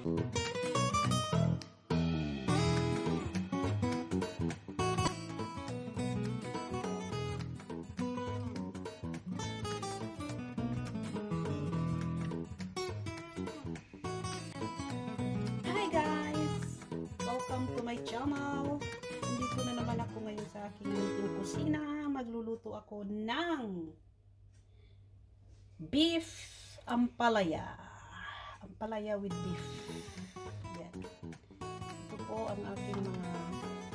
Hi guys! Welcome to my channel. Nandito na naman ako ngayon sa aking munting kusina. Magluluto ako ng beef ampalaya. Ampalaya with beef. Yan. Ito po ang aking mga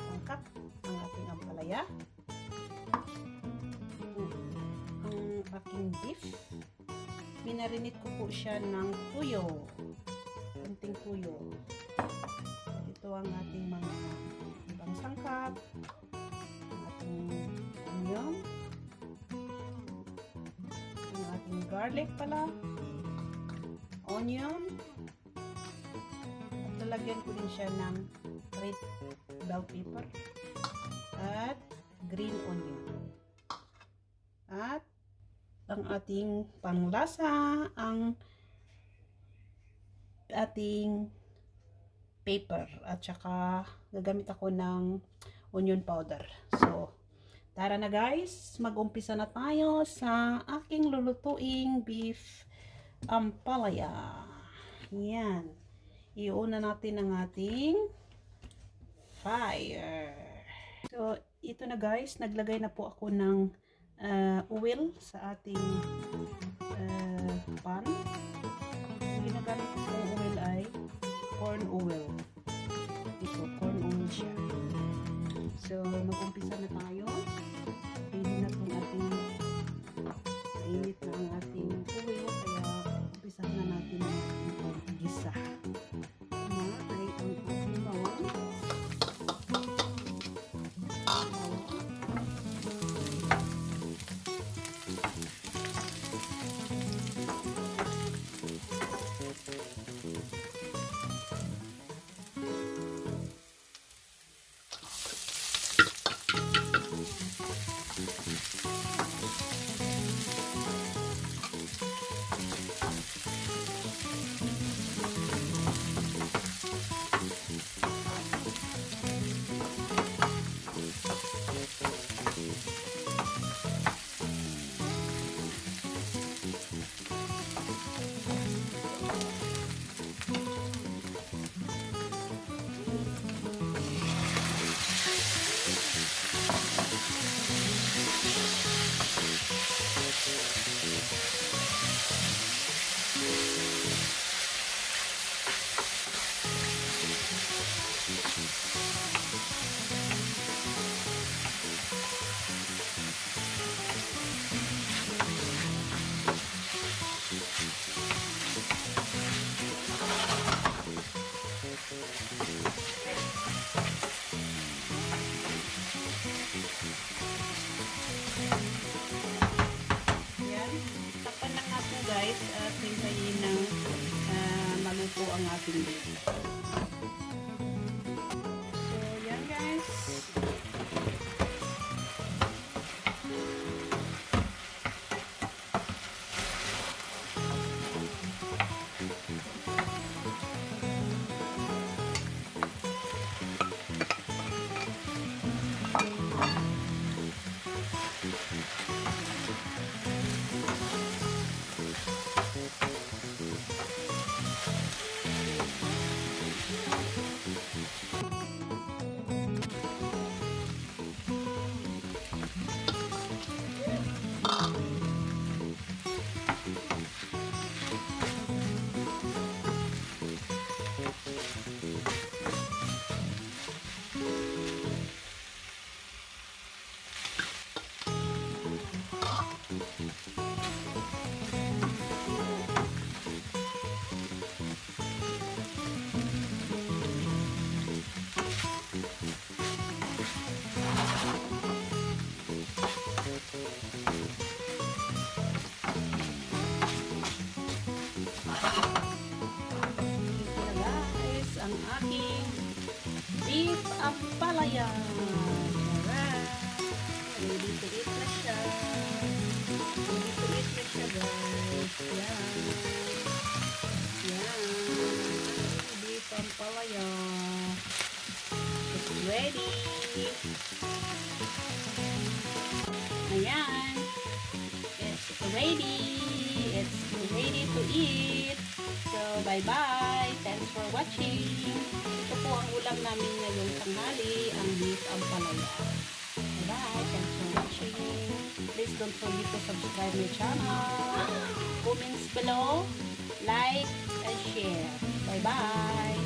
sangkap, ang aking ampalaya. Ang aking beef. Minarinate ko po siya ng tuyo. Kunting tuyo. Ito ang ating mga ibang sangkap. Ang ating onion. Ang ating garlic pala. Onion. At lalagyan ko din siya ng red bell pepper. At green onion. At ang ating panglasa, ang ating paper, at saka gagamit ako ng onion powder. So, tara na guys, mag-umpisa na tayo sa aking lulutuing beef ampalaya. Yan. Iuna natin ang ating fire. So, ito na guys, naglagay na po ako ng oil sa ating pan. Ang ginagamit ko ng oil ay corn oil. Ito, corn oil siya. So, mag-umpisa na tayo. Init na itong ating init na ang ating oil, kaya umpisa na natin ang ating paggisa. Na ay ang ating bawang. Guys, at hintayin ng maluto ang ating beef. So, yan guys. beef ampalaya. Alright. Ready to eat na siya. Ready to eat na siya, guys. Yan. Yan. let's be ready to eat. So, bye-bye. Thanks for watching. Ito po ang ulam namin ngayong tanghali, ang beef ampalaya. Bye-bye. Thanks for watching. Please don't forget to subscribe my channel. Comments below, like, and share. Bye-bye.